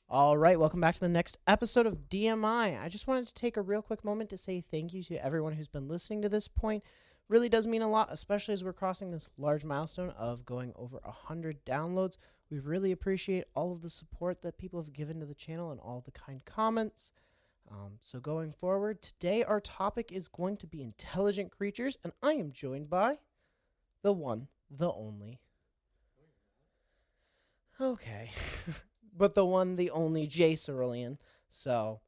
All right, welcome back to the next episode of DMI. I just wanted to take a real quick moment to say thank you to everyone who's been listening to this point. Really does mean a lot, especially as we're crossing this large milestone of going over 100 downloads. We really appreciate all of the support that people have given to the channel and all the kind comments. So going forward, today our topic is going to be intelligent creatures, and I am joined by the one, the only. Okay. But the one, the only Jay Cerulean. So,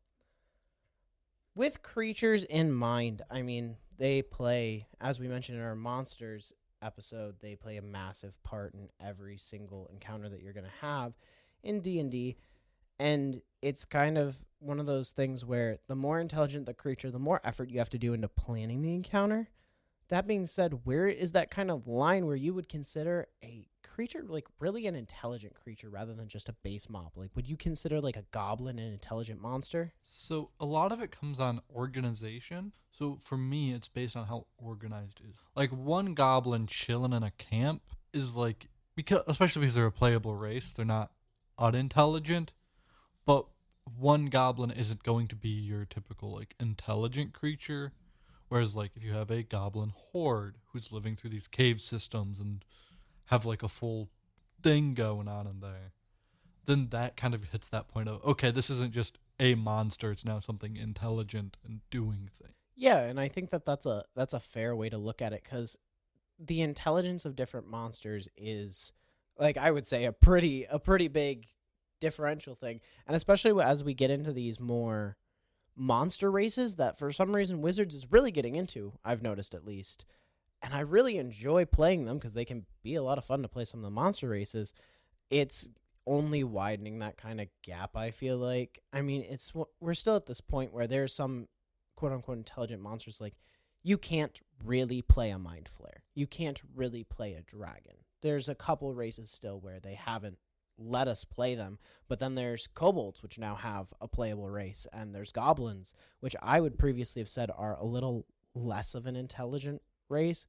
with creatures in mind, I mean, they play, as we mentioned in our monsters episode, they play a massive part in every single encounter that you're going to have in D&D. And it's kind of one of those things where the more intelligent the creature, the more effort you have to do into planning the encounter. That being said, where is that kind of line where you would consider a creature like really an intelligent creature rather than just a base mob? Like, would you consider like a goblin an intelligent monster? So a lot of it comes on organization. So for me, it's based on how organized it is. Like one goblin chilling in a camp is like, because especially because they're a playable race, they're not unintelligent. But one goblin isn't going to be your typical like intelligent creature. Whereas like if you have a goblin horde who's living through these cave systems and have like a full thing going on in there, then that kind of hits that point of, okay, this isn't just a monster, it's now something intelligent and doing things. Yeah, and I think that that's a fair way to look at it because the intelligence of different monsters is, like, I would say a pretty big differential thing, and especially as we get into these more monster races that for some reason Wizards is really getting into, I've noticed at least. And I really enjoy playing them because they can be a lot of fun to play some of the monster races. It's only widening that kind of gap, I feel like. I mean, we're still at this point where there's some quote unquote intelligent monsters like you can't really play a mind flare. You can't really play a dragon. There's a couple races still where they haven't let us play them, but then there's kobolds, which now have a playable race, and there's goblins, which I would previously have said are a little less of an intelligent race.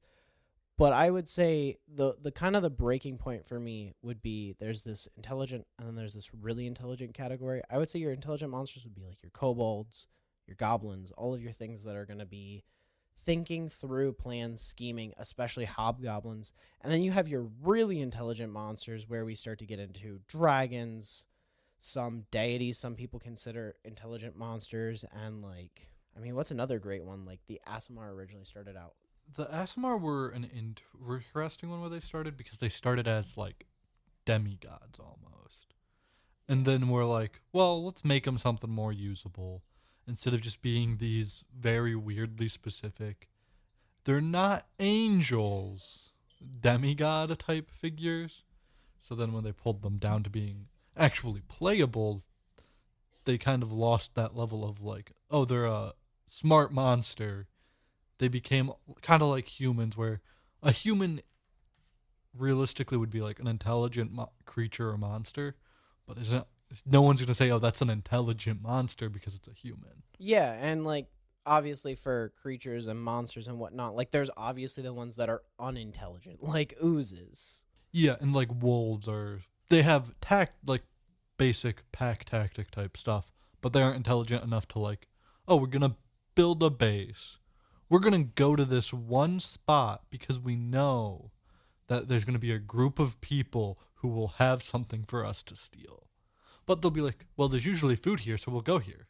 But I would say the kind of the breaking point for me would be there's this intelligent and then there's this really intelligent category. I would say your intelligent monsters would be like your kobolds, your goblins, all of your things that are going to be thinking through plans, scheming, especially hobgoblins. And then you have your really intelligent monsters where we start to get into dragons, some deities some people consider intelligent monsters, and like, I mean, what's another great one? Like the Asimar originally started out. The Asimar were an interesting one where they started because they started as like demigods almost. And then we're like, well, let's make them something more usable instead of just being these very weirdly specific. They're not angels, demigod type figures. So then when they pulled them down to being actually playable, they kind of lost that level of like, oh, they're a smart monster. They became kind of like humans, where a human realistically would be like an intelligent creature or monster, but no one's gonna say, "Oh, that's an intelligent monster" because it's a human. Yeah, and like obviously for creatures and monsters and whatnot, like there's obviously the ones that are unintelligent, like oozes. Yeah, and like wolves are they have like basic pack tactic type stuff, but they aren't intelligent enough to like, oh, we're gonna build a base. We're gonna go to this one spot because we know that there's gonna be a group of people who will have something for us to steal. But they'll be like, well, there's usually food here, so we'll go here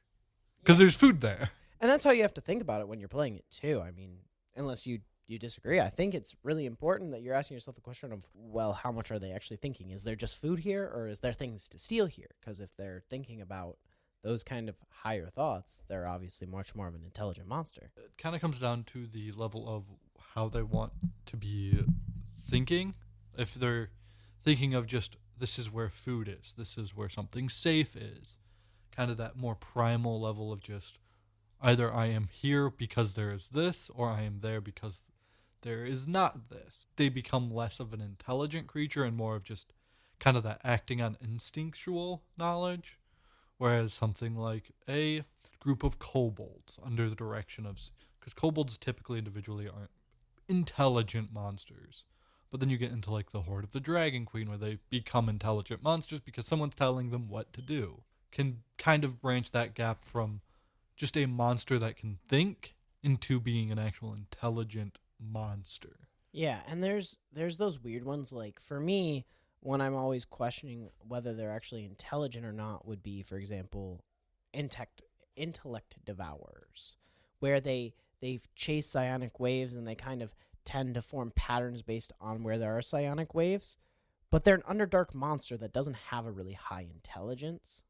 because Yeah. there's food there. And that's how you have to think about it when you're playing it too. I mean, unless you disagree, I think it's really important that you're asking yourself the question of, well, how much are they actually thinking? Is there just food here or is there things to steal here? Because if they're thinking about those kind of higher thoughts, they're obviously much more of an intelligent monster. It kind of comes down to the level of how they want to be thinking. If they're thinking of just, this is where food is, this is where something safe is, kind of that more primal level of just, either I am here because there is this, or I am there because there is not this. They become less of an intelligent creature and more of just kind of that acting on instinctual knowledge. Whereas something like a group of kobolds under the direction of, because kobolds typically individually aren't intelligent monsters. But then you get into like the Horde of the Dragon Queen where they become intelligent monsters because someone's telling them what to do. can kind of branch that gap from just a monster that can think into being an actual intelligent monster. Yeah, and there's those weird ones like for me when I'm always questioning whether they're actually intelligent or not would be for example intellect intellect devourers where they chase psionic waves and they kind of tend to form patterns based on where there are psionic waves, but they're an underdark monster that doesn't have a really high intelligence.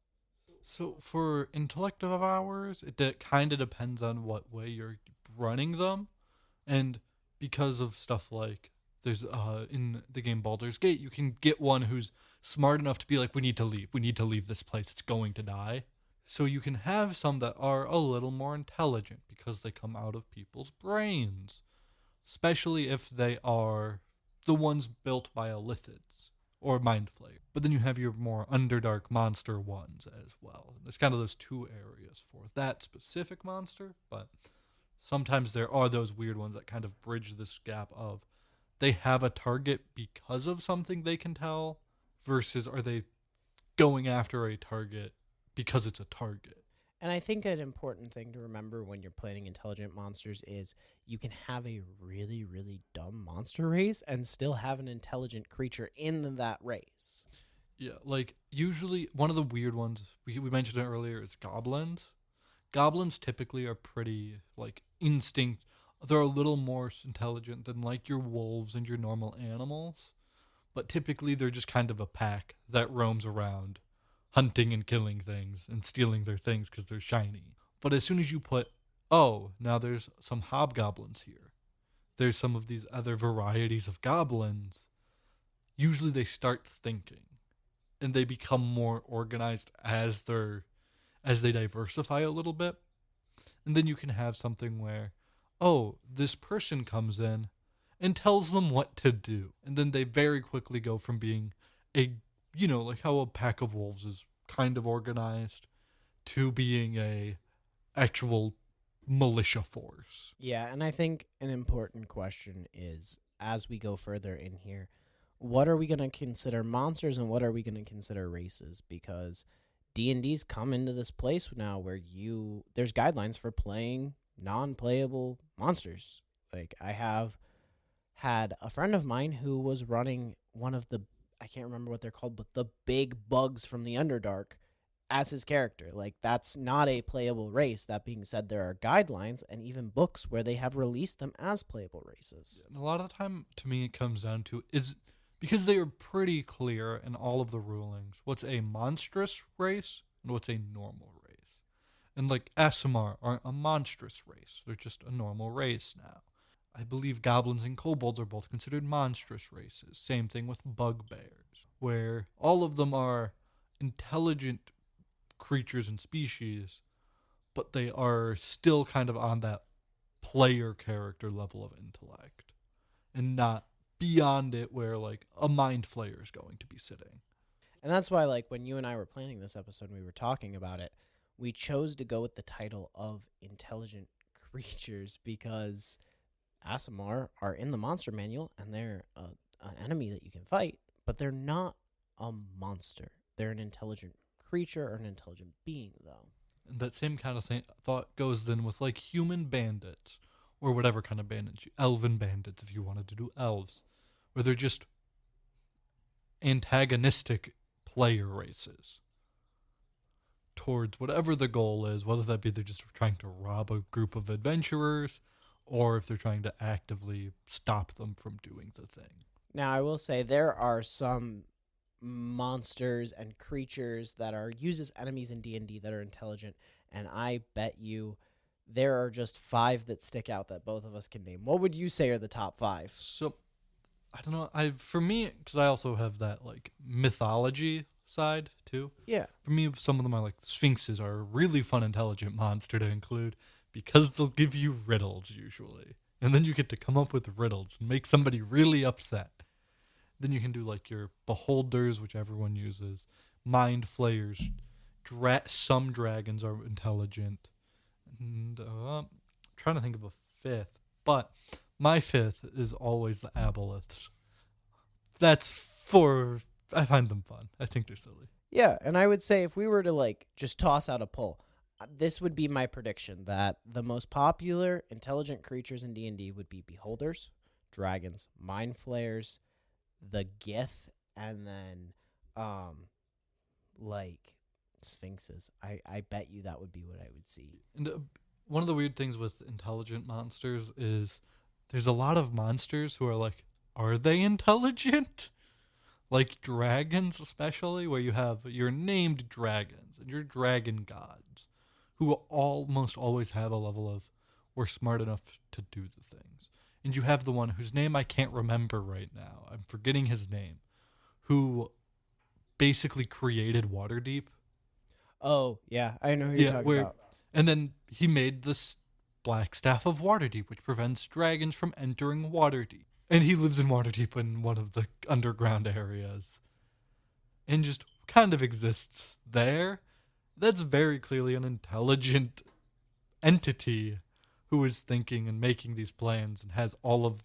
So for intellective hours, kind of depends on what way you're running them, and because of stuff like there's in the game Baldur's Gate, you can get one who's smart enough to be like, we need to leave this place, it's going to die. So you can have some that are a little more intelligent because they come out of people's brains, especially if they are the ones built by aboleths or mind flayers. But then you have your more underdark monster ones as well. There's kind of those two areas for that specific monster, but sometimes there are those weird ones that kind of bridge this gap of they have a target because of something they can tell versus are they going after a target because it's a target. And I think an important thing to remember when you're planning intelligent monsters is you can have a really, really dumb monster race and still have an intelligent creature in that race. Yeah, like usually one of the weird ones we mentioned it earlier is goblins. Goblins typically are pretty like instinct. They're a little more intelligent than like your wolves and your normal animals, but typically they're just kind of a pack that roams around hunting and killing things and stealing their things because they're shiny. But as soon as you put, oh, now there's some hobgoblins here, there's some of these other varieties of goblins, usually they start thinking and they become more organized as they diversify a little bit. And then you can have something where, oh, this person comes in and tells them what to do. And then they very quickly go from being a, like how a pack of wolves is kind of organized to being a actual militia force. Yeah, and I think an important question is as we go further in here, what are we going to consider monsters and what are we going to consider races? Because D&D's come into this place now where there's guidelines for playing non-playable monsters. Like I have had a friend of mine who was running one of the I can't remember what they're called, but the big bugs from the Underdark as his character. Like that's not a playable race. That being said, there are guidelines and even books where they have released them as playable races. And a lot of the time, to me, it comes down to is because they are pretty clear in all of the rulings what's a monstrous race and what's a normal race. And like Asimar aren't a monstrous race, they're just a normal race now. I believe goblins and kobolds are both considered monstrous races. Same thing with bugbears, where all of them are intelligent creatures and species, but they are still kind of on that player character level of intellect and not beyond it where like a mind flayer is going to be sitting. And that's why, like, when you and I were planning this episode and we were talking about it, we chose to go with the title of intelligent creatures because Asimar are in the monster manual and they're an enemy that you can fight, but they're not a monster. They're an intelligent creature or an intelligent being, though. And that same kind of thought goes then with like human bandits or whatever kind of bandits, elven bandits if you wanted to do elves, where they're just antagonistic player races towards whatever the goal is, whether that be they're just trying to rob a group of adventurers or if they're trying to actively stop them from doing the thing. Now, I will say there are some monsters and creatures that are used as enemies in D&D that are intelligent, and I bet you there are just 5 that stick out that both of us can name. What would you say are the top 5? So I don't know. For me, because I also have that like mythology side too. Yeah. For me, some of them are like sphinxes are a really fun, intelligent monster to include because they'll give you riddles usually, and then you get to come up with riddles and make somebody really upset. Then you can do like your beholders, which everyone uses, mind flayers. Some dragons are intelligent, and I'm trying to think of a fifth, but my fifth is always the aboleths. I find them fun. I think they're silly. Yeah, and I would say if we were to like just toss out a poll, this would be my prediction that the most popular intelligent creatures in D&D would be beholders, dragons, mind flayers, the gith, and then um like sphinxes. I bet you that would be what I would see. And one of the weird things with intelligent monsters is there's a lot of monsters who are like, are they intelligent? Like dragons, especially, where you have your named dragons and your dragon gods, who will almost always have a level of, we're smart enough to do the things. And you have the one whose name I can't remember right now. I'm forgetting his name, who basically created Waterdeep. Oh, yeah, I know who you're Yeah, talking where, about. and then he made this Black Staff of Waterdeep, which prevents dragons from entering Waterdeep. And he lives in Waterdeep in one of the underground areas, and just kind of exists there. That's very clearly an intelligent entity who is thinking and making these plans and has all of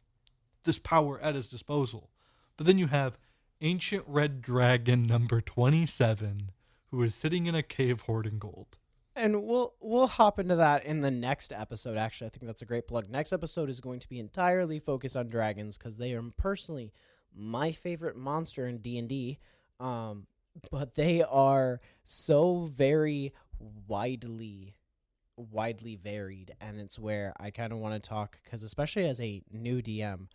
this power at his disposal. But then you have Ancient Red Dragon number 27, who is sitting in a cave hoarding gold. And we'll hop into that in the next episode. Actually, I think that's a great plug. Next episode is going to be entirely focused on dragons because they are personally my favorite monster in D&D. But they are so very widely varied, and it's where I kind of want to talk because especially as a new DM,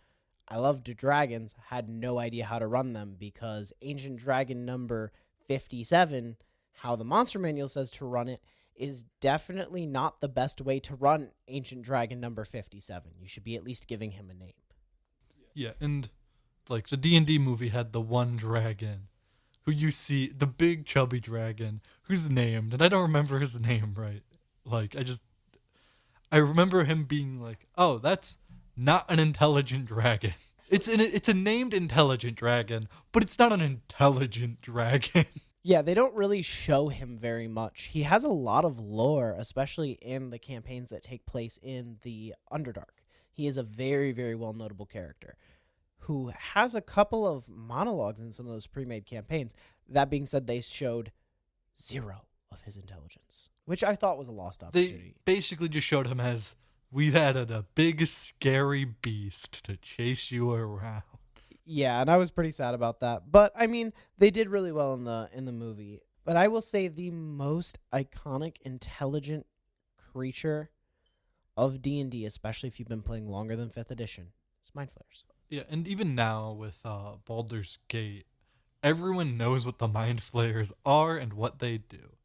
I loved dragons, had no idea how to run them because Ancient Dragon number 57, how the monster manual says to run it, is definitely not the best way to run Ancient Dragon number 57. You should be at least giving him a name. Yeah, and like the D&D movie had the one dragon who you see, the big chubby dragon who's named, and I don't remember his name right. Like I remember him being like, "Oh, that's not an intelligent dragon." It's a named intelligent dragon, but it's not an intelligent dragon. Yeah, they don't really show him very much. He has a lot of lore, especially in the campaigns that take place in the Underdark. He is a very, very well notable character who has a couple of monologues in some of those pre-made campaigns. That being said, they showed zero of his intelligence, which I thought was a lost opportunity. They basically just showed him as, we've added a big scary beast to chase you around. Yeah, and I was pretty sad about that. But I mean, they did really well in the movie. But I will say the most iconic, intelligent creature of D&D, especially if you've been playing longer than 5th edition, is Mind Flayers. Yeah, and even now with Baldur's Gate, everyone knows what the Mind Flayers are and what they do.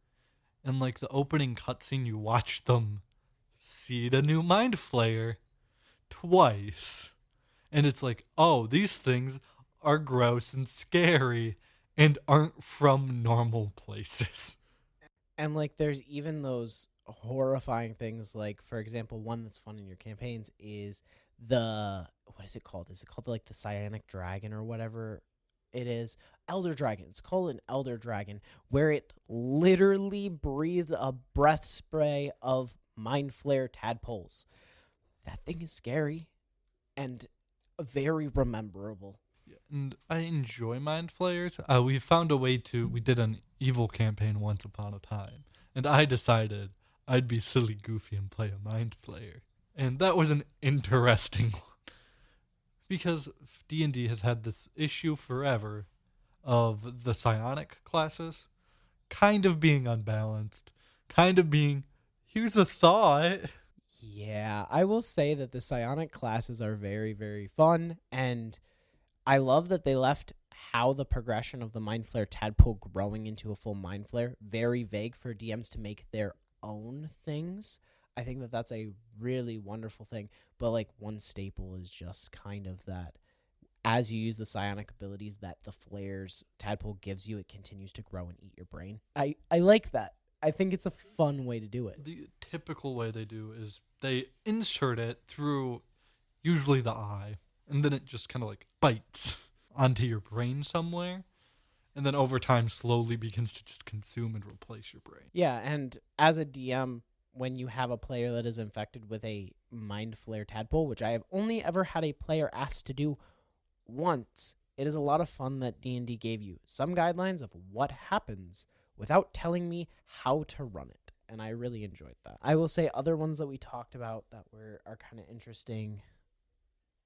And like the opening cutscene, you watch them seed a new Mind Flayer twice. And it's like, oh, these things are gross and scary and aren't from normal places. And like there's even those horrifying things like, for example, one that's fun in your campaigns is the, what is it called? Is it called like the psionic dragon or whatever it is? Elder dragon. It's called an elder dragon where it literally breathes a breath spray of mind flare tadpoles. That thing is scary and very rememberable. Yeah, and I enjoy Mind Flayers. We found a way to, we did an evil campaign once upon a time, and I decided I'd be silly goofy and play a Mind Flayer. And that was an interesting one. Because D&D has had this issue forever of the psionic classes kind of being unbalanced, kind of being, here's a thought. Yeah, I will say that the psionic classes are very, very fun, and I love that they left how the progression of the Mind Flare tadpole growing into a full Mind Flare very vague for DMs to make their own things. I think that that's a really wonderful thing, but like one staple is just kind of that as you use the psionic abilities that the flares tadpole gives you, it continues to grow and eat your brain. I like that. I think it's a fun way to do it. The typical way they do is they insert it through usually the eye, and then it just kind of like bites onto your brain somewhere, and then over time slowly begins to just consume and replace your brain. Yeah, and as a DM, when you have a player that is infected with a mind flare tadpole, which I have only ever had a player asked to do once It is a lot of fun that D&D gave you some guidelines of what happens without telling me how to run it. And I really enjoyed that. I will say other ones that we talked about that are kind of interesting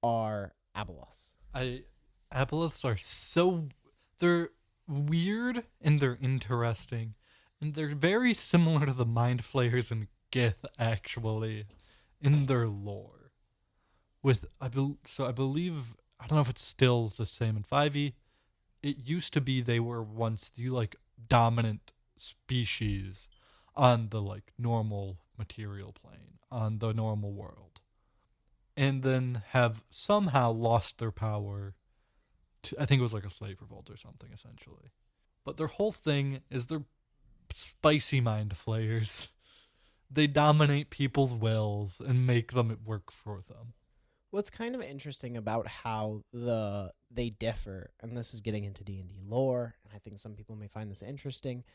are aboleths. I Aboleths are so they're weird and they're interesting. And they're very similar to the mind flayers and Gith actually in their lore. With I believe I don't know if it's still the same in 5e. It used to be they were once the like dominant species on the like normal material plane, on the normal world. And then have somehow lost their power to, I think it was like a slave revolt or something essentially. But their whole thing is they're spicy mind flayers. They dominate people's wills and make them work for them. What's kind of interesting about how they differ, and this is getting into D&D lore, and I think some people may find this interesting,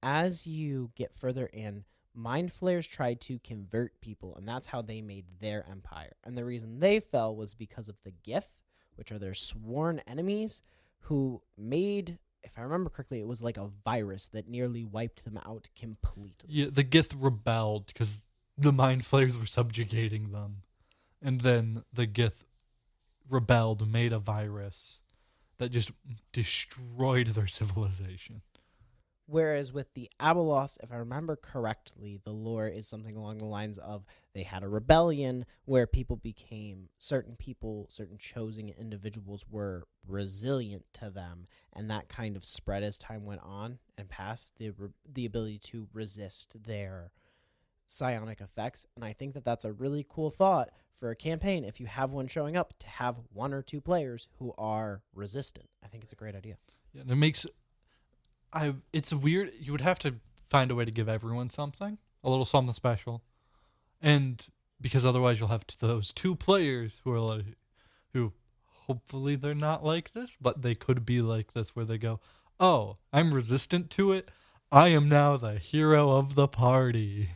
as you get further in, mind flayers tried to convert people, and that's how they made their empire. And the reason they fell was because of the Gith, which are their sworn enemies, who made, if I remember correctly, it was like a virus that nearly wiped them out completely. Yeah, the Gith rebelled because the mind flayers were subjugating them. And then the Gith rebelled, made a virus that just destroyed their civilization. Whereas with the aboleths, if I remember correctly, the lore is something along the lines of they had a rebellion where certain people, certain chosen individuals were resilient to them, and that kind of spread as time went on and passed the ability to resist their psionic effects. And I think that that's a really cool thought for a campaign if you have one showing up to have one or two players who are resistant. I think it's a great idea. Yeah, and it makes it's weird. You would have to find a way to give everyone something, a little something special, and because otherwise you'll have those two players who are like, who hopefully they're not like this, but they could be like this, where they go, "Oh, I'm resistant to it. I am now the hero of the party,"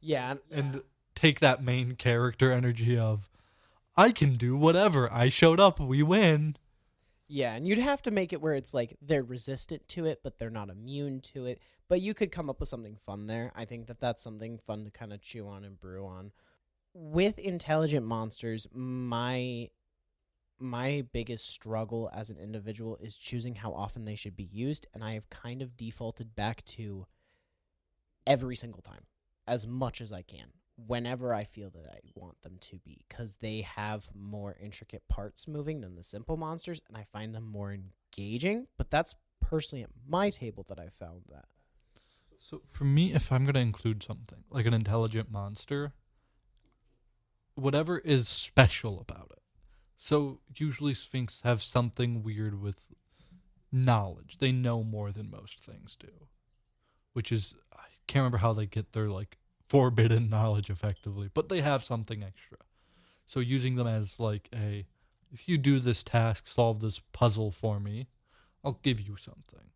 Yeah. and take that main character energy of, "I can do whatever. I showed up. We win." Yeah, and you'd have to make it where it's like they're resistant to it, but they're not immune to it. But you could come up with something fun there. I think that that's something fun to kind of chew on and brew on. With intelligent monsters, my biggest struggle as an individual is choosing how often they should be used, and I have kind of defaulted back to every single time, as much as I can, whenever I feel that I want them to be, because they have more intricate parts moving than the simple monsters, and I find them more engaging. But that's personally at my table that I found that. So for me, if I'm going to include something like an intelligent monster, whatever is special about it. So usually Sphinx have something weird with knowledge. They know more than most things do, which is, I can't remember how they get their like forbidden knowledge effectively, but they have something extra. So using them as like if you do this task, solve this puzzle for me, I'll give you something.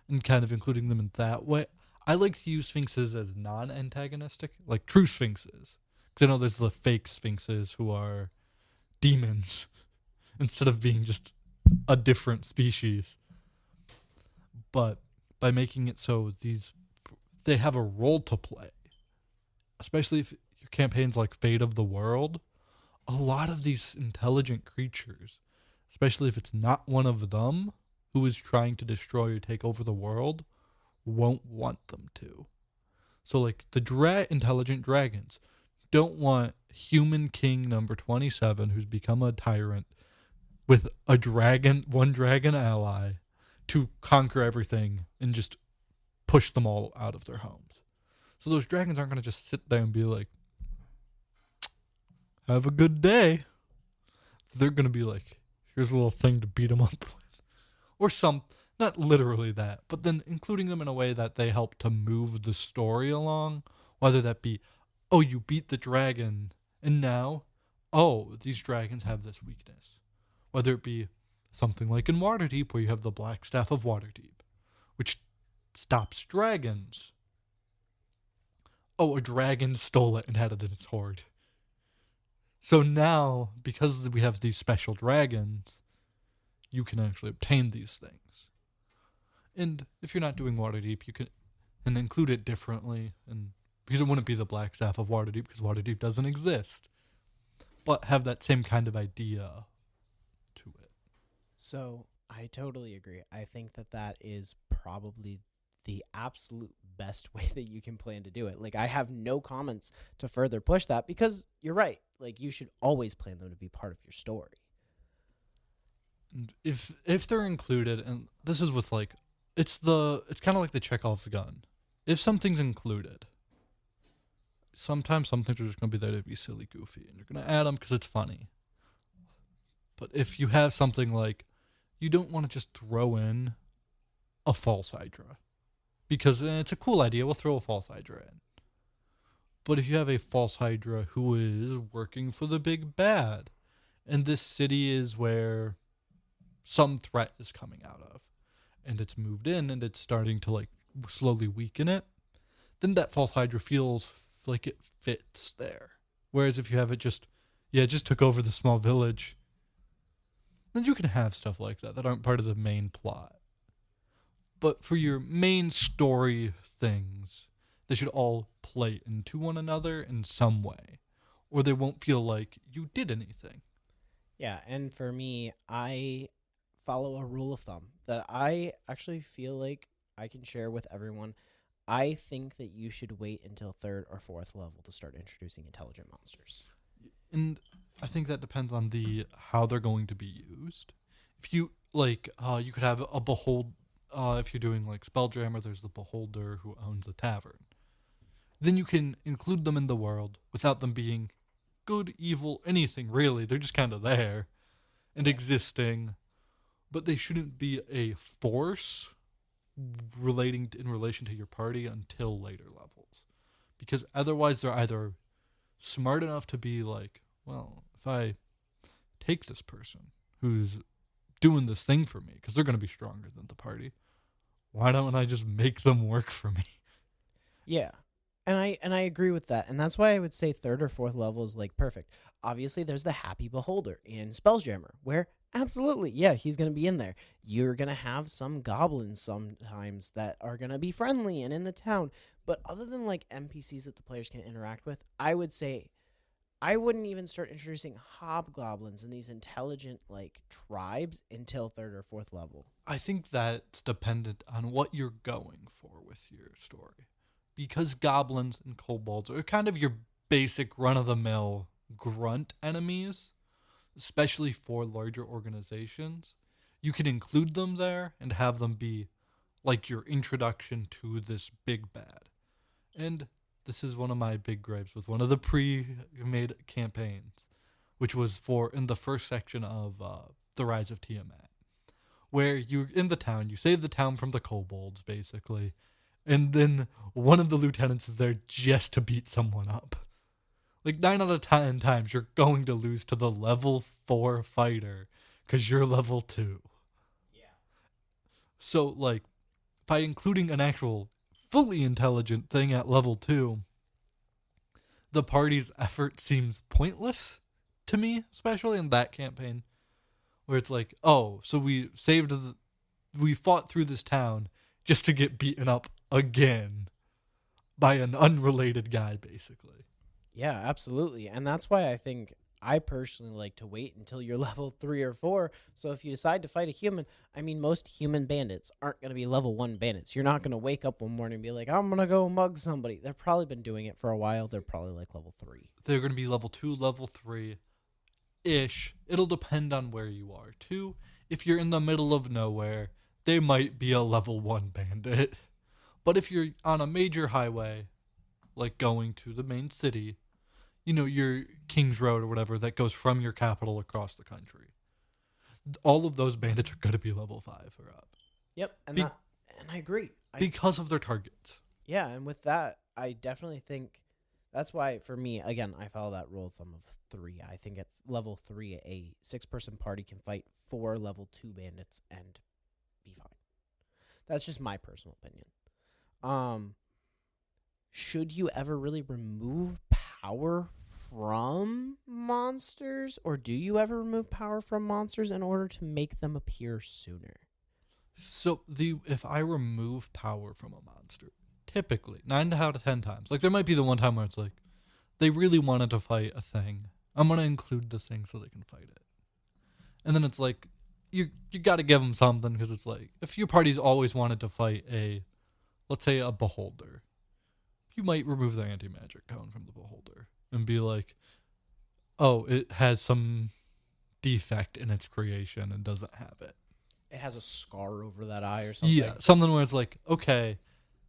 And kind of including them in that way. I like to use sphinxes as non-antagonistic, like true sphinxes. Because I know there's the fake sphinxes who are demons instead of being just a different species. But by making it so they have a role to play, especially if your campaign's like Fate of the World, a lot of these intelligent creatures, especially if it's not one of them who is trying to destroy or take over the world, won't want them to. So like the intelligent dragons don't want human king number 27 who's become a tyrant with one dragon ally to conquer everything and just push them all out of their homes. So those dragons aren't going to just sit there and be like, have a good day. They're going to be like, here's a little thing to beat them up with. Or not literally that, but then including them in a way that they help to move the story along. Whether that be, oh, you beat the dragon, and now, oh, these dragons have this weakness. Whether it be something like in Waterdeep, where you have the Black Staff of Waterdeep, which stops dragons. Oh, a dragon stole it and had it in its hoard. So now, because we have these special dragons, you can actually obtain these things. And if you're not doing Waterdeep, you can and include it differently, and because it wouldn't be the Black Staff of Waterdeep, because Waterdeep doesn't exist, but have that same kind of idea to it. So I totally agree. I think that that is probably the absolute best way that you can plan to do it. Like, I have no comments to further push that because you're right. Like, you should always plan them to be part of your story. And if they're included, and this is with like, it's kind of like the Chekhov's gun. If something's included, sometimes some things are just gonna be there to be silly, goofy, and you're gonna add them because it's funny. But if you have something like, you don't want to just throw in a false Hydra because it's a cool idea. We'll throw a false Hydra in. But if you have a false Hydra who is working for the big bad, and this city is where some threat is coming out of, and it's moved in and it's starting to like slowly weaken it, then that false Hydra feels like it fits there. Whereas if you have it just took over the small village, then you can have stuff like that aren't part of the main plot. But for your main story things, they should all play into one another in some way, or they won't feel like you did anything. Yeah, and for me, I follow a rule of thumb that I actually feel like I can share with everyone. I think that you should wait until 3rd or 4th level to start introducing intelligent monsters. And I think that depends on how they're going to be used. If you like, you could have a behold. If you're doing like Spelljammer, there's the beholder who owns a tavern. Then you can include them in the world without them being good, evil, anything really. They're just kind of there and existing, but they shouldn't be a force in relation to your party until later levels, because otherwise they're either smart enough to be like, well, if I take this person who's doing this thing for me, because they're going to be stronger than the party, why don't I just make them work for me? Yeah. And I agree with that. And that's why I would say 3rd or 4th level is like perfect. Obviously, there's the happy beholder in Spelljammer, where absolutely, yeah, he's going to be in there. You're going to have some goblins sometimes that are going to be friendly and in the town. But other than like NPCs that the players can interact with, I would say I wouldn't even start introducing hobgoblins and these intelligent like tribes until 3rd or 4th level. I think that's dependent on what you're going for with your story. Because goblins and kobolds are kind of your basic run-of-the-mill grunt enemies, especially for larger organizations, you can include them there and have them be like your introduction to this big bad. And this is one of my big gripes with one of the pre-made campaigns, which was in the first section of The Rise of Tiamat, where you're in the town, you save the town from the kobolds, basically, and then one of the lieutenants is there just to beat someone up. Like 9 out of 10 times, you're going to lose to the level 4 fighter because you're level 2. Yeah. So, like, by including an actual fully intelligent thing at level 2, the party's effort seems pointless to me, especially in that campaign, where it's like, oh, so we fought through this town just to get beaten up again by an unrelated guy, basically. Yeah, absolutely. And that's why I think I personally like to wait until you're level 3 or 4. So if you decide to fight a human, I mean, most human bandits aren't going to be level 1 bandits. You're not going to wake up one morning and be like, I'm going to go mug somebody. They've probably been doing it for a while. They're probably like level 3. They're going to be level 2, level 3-ish. It'll depend on where you are, too. If you're in the middle of nowhere, they might be a level 1 bandit. But if you're on a major highway, like going to the main city, you know, your King's Road or whatever that goes from your capital across the country, all of those bandits are going to be level 5 or up. Yep, and I agree. Because of their targets. Yeah, and with that, I definitely think that's why, for me, again, I follow that rule of thumb of 3. I think at level 3, a 6-person party can fight 4 level 2 bandits and be fine. That's just my personal opinion. Should you ever really remove power from monsters, or do you ever remove power from monsters in order to make them appear sooner? So if I remove power from a monster, typically 9 out of 10 times, like there might be the one time where it's like they really wanted to fight a thing. I'm gonna include the thing so they can fight it, and then it's like you got to give them something because it's like if your party's always wanted to fight a, let's say a beholder, you might remove the anti-magic cone from the beholder and be like, oh, it has some defect in its creation and doesn't have it. It has a scar over that eye or something. Yeah, something where it's like, okay,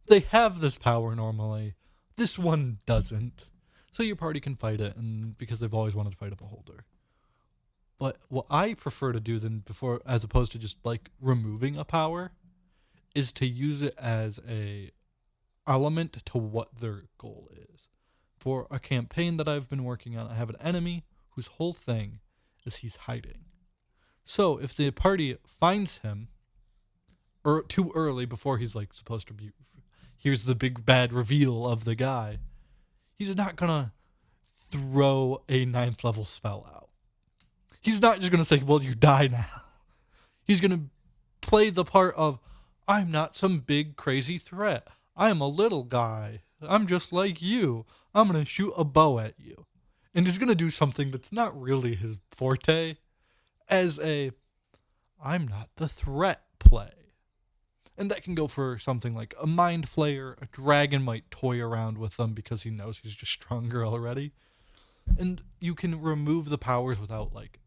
they have this power normally. This one doesn't. So your party can fight it, and because they've always wanted to fight a beholder. But what I prefer to do than before, as opposed to just like removing a power, is to use it as a element to what their goal is. For a campaign that I've been working on, I have an enemy whose whole thing is he's hiding. So if the party finds him too early before he's like supposed to be, here's the big bad reveal of the guy, he's not gonna throw a 9th level spell out. He's not just gonna say, well, you die now. He's gonna play the part of, I'm not some big crazy threat. I'm a little guy. I'm just like you. I'm gonna shoot a bow at you. And he's gonna do something that's not really his forte as a, I'm not the threat play. And that can go for something like a mind flayer. A dragon might toy around with them because he knows he's just stronger already. And you can remove the powers without like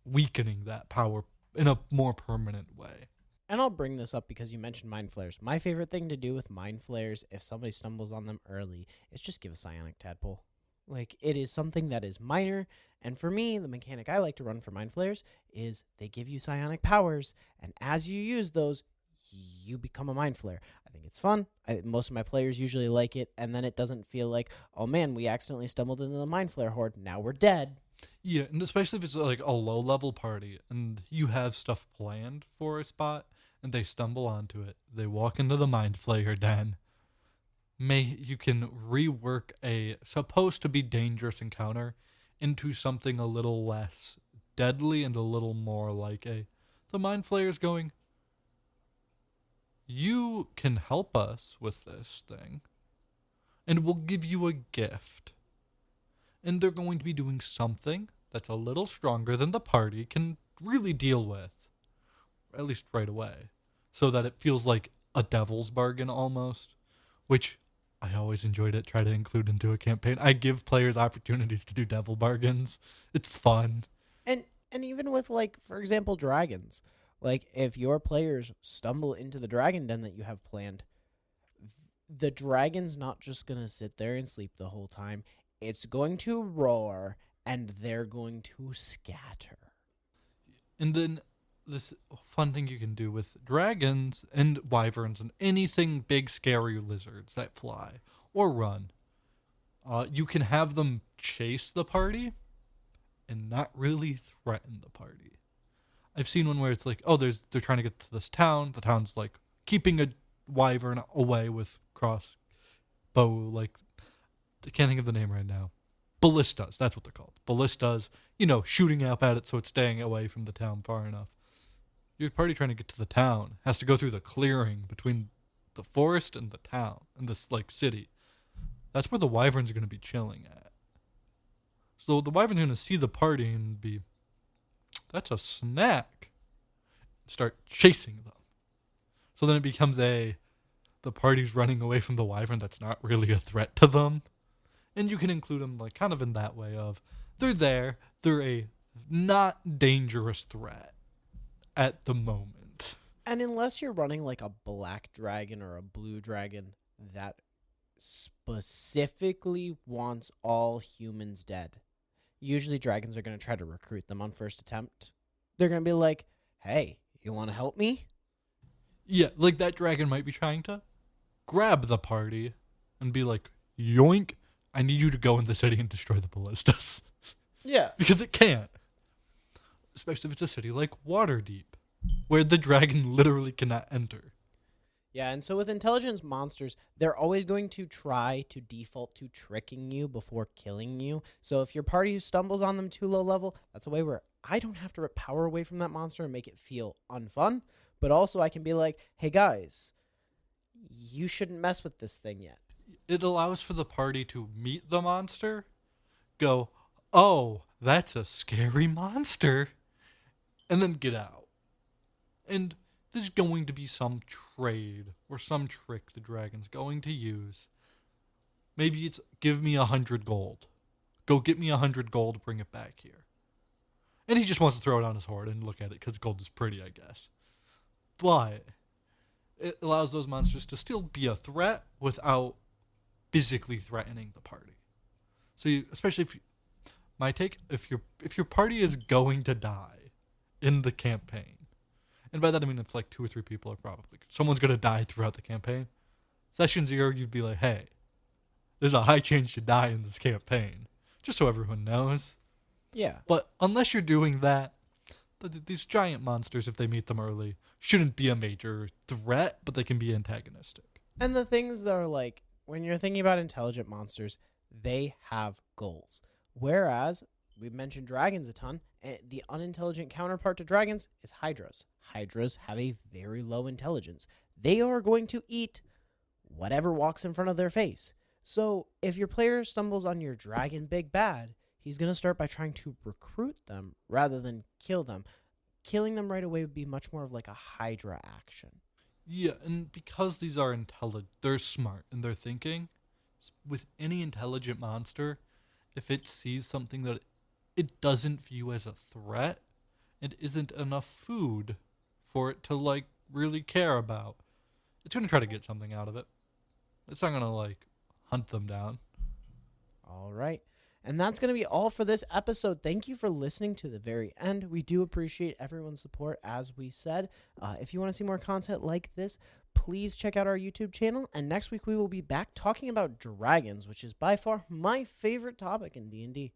weakening that power in a more permanent way. And I'll bring this up because you mentioned mind flares. My favorite thing to do with mind flares, if somebody stumbles on them early, is just give a psionic tadpole. Like, it is something that is minor, and for me, the mechanic I like to run for mind flares is they give you psionic powers, and as you use those, you become a mind flare. I think it's fun. Most of my players usually like it, and then it doesn't feel like, oh man, we accidentally stumbled into the mind flare horde, now we're dead. Yeah, and especially if it's like a low level party and you have stuff planned for a spot and they stumble onto it, they walk into the mind flayer den. You can rework a supposed to be dangerous encounter into something a little less deadly and a little more like the mind flayer's going, you can help us with this thing and we'll give you a gift. And they're going to be doing something that's a little stronger than the party can really deal with, at least right away, so that it feels like a devil's bargain almost, which I always enjoyed it, try to include into a campaign. I give players opportunities to do devil bargains. It's fun. And even with, like, for example, dragons. Like, if your players stumble into the dragon den that you have planned, the dragon's not just going to sit there and sleep the whole time. It's going to roar, and they're going to scatter. And then this fun thing you can do with dragons and wyverns and anything big, scary lizards that fly or run, you can have them chase the party and not really threaten the party. I've seen one where it's like, oh, they're trying to get to this town. The town's like keeping a wyvern away with crossbow, like, I can't think of the name right now. Ballistas, that's what they're called. Ballistas, shooting up at it so it's staying away from the town far enough. Your party trying to get to the town has to go through the clearing between the forest and the town and this like city. That's where the wyverns are going to be chilling at. So the wyvern's going to see the party and be, that's a snack. Start chasing them. So then it becomes the party's running away from the wyvern that's not really a threat to them. And you can include them like kind of in that way of they're there, they're a not dangerous threat at the moment. And unless you're running like a black dragon or a blue dragon that specifically wants all humans dead, usually dragons are going to try to recruit them on first attempt. They're going to be like, hey, you want to help me? Yeah, like that dragon might be trying to grab the party and be like, yoink, I need you to go in the city and destroy the ballistas. Yeah. Because it can't. Especially if it's a city like Waterdeep, where the dragon literally cannot enter. Yeah, and so with intelligence monsters, they're always going to try to default to tricking you before killing you. So if your party stumbles on them too low level, that's a way where I don't have to rip power away from that monster and make it feel unfun. But also I can be like, hey guys, you shouldn't mess with this thing yet. It allows for the party to meet the monster, go, oh, that's a scary monster, and then get out. And there's going to be some trade or some trick the dragon's going to use. Maybe it's give me 100 gold. Go get me 100 gold, bring it back here. And he just wants to throw it on his hoard and look at it because gold is pretty, I guess. But it allows those monsters to still be a threat without physically threatening the party. So especially if my take, if your party is going to die in the campaign, and by that I mean if like 2 or 3 people are probably someone's gonna die throughout the campaign. Session 0, you'd be like, hey, there's a high chance you die in this campaign, just so everyone knows. Yeah. But unless you're doing that, these giant monsters, if they meet them early, shouldn't be a major threat, but they can be antagonistic. And the things that are like, when you're thinking about intelligent monsters, they have goals. Whereas, we've mentioned dragons a ton, and the unintelligent counterpart to dragons is hydras. Hydras have a very low intelligence. They are going to eat whatever walks in front of their face. So, if your player stumbles on your dragon big bad, he's going to start by trying to recruit them rather than kill them. Killing them right away would be much more of like a hydra action. Yeah, and because these are intelligent, they're smart and they're thinking. With any intelligent monster, if it sees something that it doesn't view as a threat and isn't enough food for it to like really care about, it's going to try to get something out of it. It's not going to like hunt them down. All right. And that's going to be all for this episode. Thank you for listening to the very end. We do appreciate everyone's support, as we said. If you want to see more content like this, please check out our YouTube channel. And next week we will be back talking about dragons, which is by far my favorite topic in D&D.